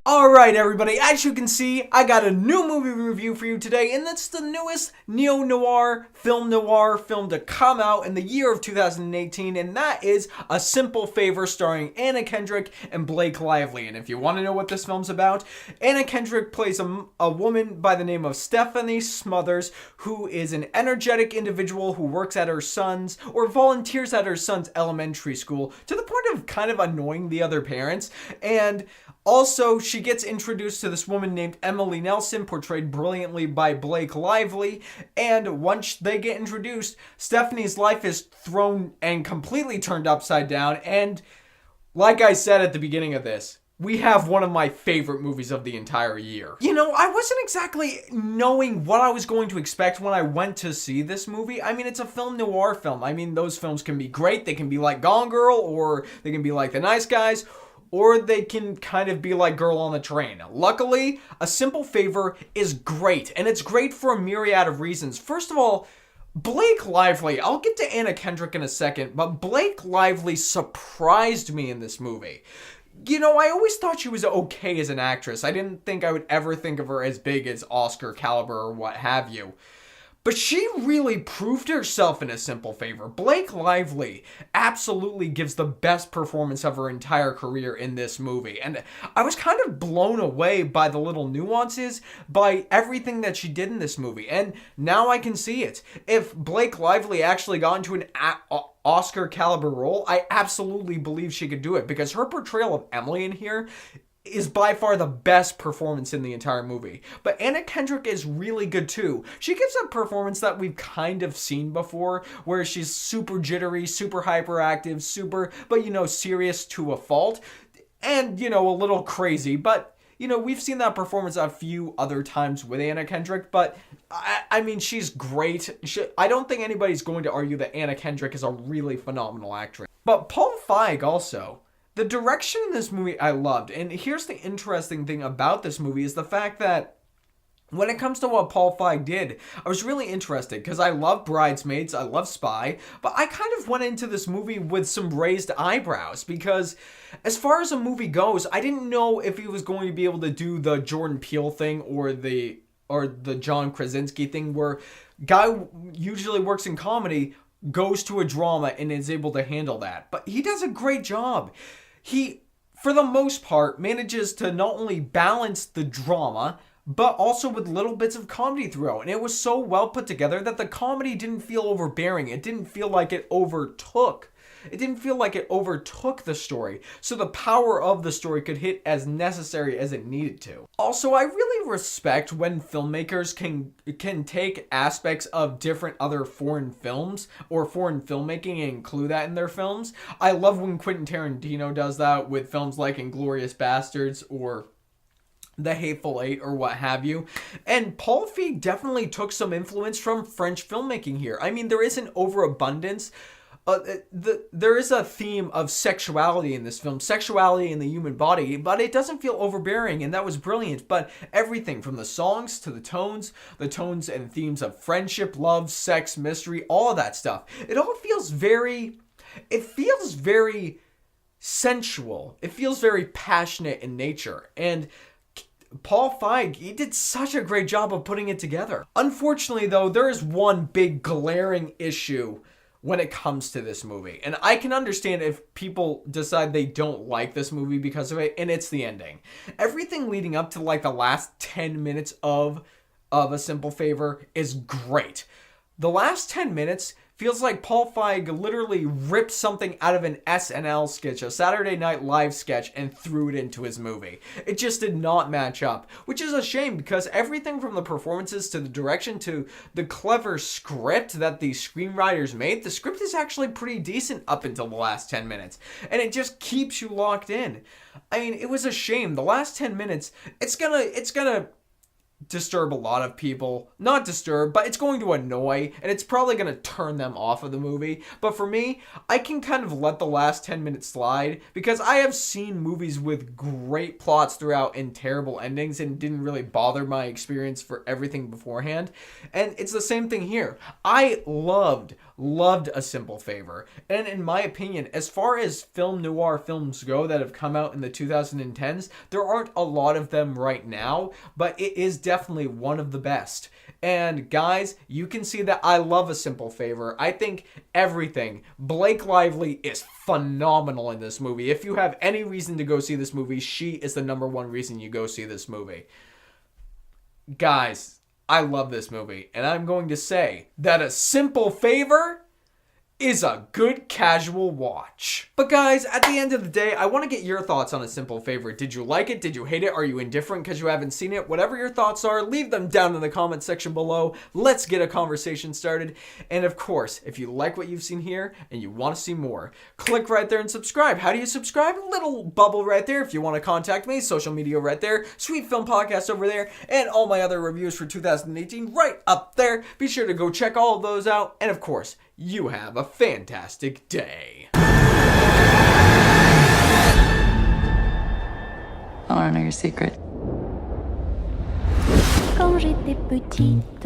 Alright everybody, as you can see, I got a new movie review for you today, and that's the newest neo-noir film to come out in the year of 2018, and that is A Simple Favor starring Anna Kendrick and Blake Lively. And if you want to know what this film's about, Anna Kendrick plays a woman by the name of Stephanie Smothers, who is an energetic individual who works at her son's, or volunteers at her son's elementary school, to the point of kind of annoying the other parents, and also, she gets introduced to this woman named Emily Nelson, portrayed brilliantly by Blake Lively, and once they get introduced, Stephanie's life is thrown and completely turned upside down, and like I said at the beginning of this, we have one of my favorite movies of the entire year. You know, I wasn't exactly knowing what I was going to expect when I went to see this movie. I mean, it's a film noir film. I mean, those films can be great. They can be like Gone Girl, or they can be like The Nice Guys, or they can kind of be like Girl on the Train. Luckily, A Simple Favor is great, and it's great for a myriad of reasons. First of all, Blake Lively, I'll get to Anna Kendrick in a second, but Blake Lively surprised me in this movie. You know, I always thought she was okay as an actress. I didn't think I would ever think of her as big as Oscar caliber or what have you. But she really proved herself in A Simple Favor. Blake Lively absolutely gives the best performance of her entire career in this movie. And I was kind of blown away by the little nuances, by everything that she did in this movie. And now I can see it. If Blake Lively actually got into an Oscar caliber role, I absolutely believe she could do it. Because her portrayal of Emily in here is by far the best performance in the entire movie. But Anna Kendrick is really good too. She gives a performance that we've kind of seen before, where she's super jittery, super hyperactive, but, you know, serious to a fault. And, you know, a little crazy. But, you know, we've seen that performance a few other times with Anna Kendrick. But, I mean, she's great. I don't think anybody's going to argue that Anna Kendrick is a really phenomenal actress. But Paul Feig also. The direction in this movie I loved, and here's the interesting thing about this movie is the fact that when it comes to what Paul Feig did, I was really interested because I love Bridesmaids, I love Spy, but I kind of went into this movie with some raised eyebrows because as far as a movie goes, I didn't know if he was going to be able to do the Jordan Peele thing or the John Krasinski thing where guy usually works in comedy, goes to a drama and is able to handle that. But he does a great job. He, for the most part, manages to not only balance the drama, but also with little bits of comedy throughout. And it was so well put together that the comedy didn't feel overbearing. It didn't feel like it overtook. It didn't feel like it overtook the story. So the power of the story could hit as necessary as it needed to. Also, I really respect when filmmakers can take aspects of different other foreign films or foreign filmmaking and include that in their films. I love when Quentin Tarantino does that with films like Inglourious Bastards or The Hateful Eight or what have you. And Paul Feig definitely took some influence from French filmmaking here. I mean, there is an overabundance. There is a theme of sexuality in this film, sexuality in the human body, but it doesn't feel overbearing, and that was brilliant. But everything from the songs to the tones and themes of friendship, love, sex, mystery, all of that stuff, it all feels very sensual. It feels very passionate in nature, and Paul Feig, he did such a great job of putting it together. Unfortunately, though, there is one big glaring issue when it comes to this movie. And I can understand if people decide they don't like this movie because of it, and it's the ending. Everything leading up to like the last 10 minutes of A Simple Favor is great. The last 10 minutes feels like Paul Feig literally ripped something out of an SNL sketch, a Saturday Night Live sketch, and threw it into his movie. It just did not match up, which is a shame because everything from the performances to the direction to the clever script that the screenwriters made, the script is actually pretty decent up until the last 10 minutes, and it just keeps you locked in. I mean, it was a shame. The last 10 minutes, it's gonna disturb a lot of people. Not disturb, but it's going to annoy, and it's probably going to turn them off of the movie. But for me, I can kind of let the last 10 minutes slide, because I have seen movies with great plots throughout and terrible endings, and didn't really bother my experience for everything beforehand. And it's the same thing here. I loved A Simple Favor. And in my opinion, as far as film noir films go that have come out in the 2010s, there aren't a lot of them right now, but it is definitely one of the best. And guys, you can see that I love A Simple Favor. I think everything. Blake Lively is phenomenal in this movie. If you have any reason to go see this movie, she is the number one reason you go see this movie. Guys, I love this movie, and I'm going to say that A Simple Favor is a good casual watch. But guys, at the end of the day, I want to get your thoughts on A Simple Favor. Did you like it? Did you hate it? Are you indifferent because you haven't seen it? Whatever your thoughts are, leave them down in the comment section below. Let's get a conversation started. And of course, if you like what you've seen here and you want to see more, click right there and subscribe. How do you subscribe? Little bubble right there if you want to contact me. Social media right there. Sweet Film Podcast over there. And all my other reviews for 2018 right up there. Be sure to go check all of those out. And of course, you have a fantastic day. I want to know your secret. Quand j'étais petite,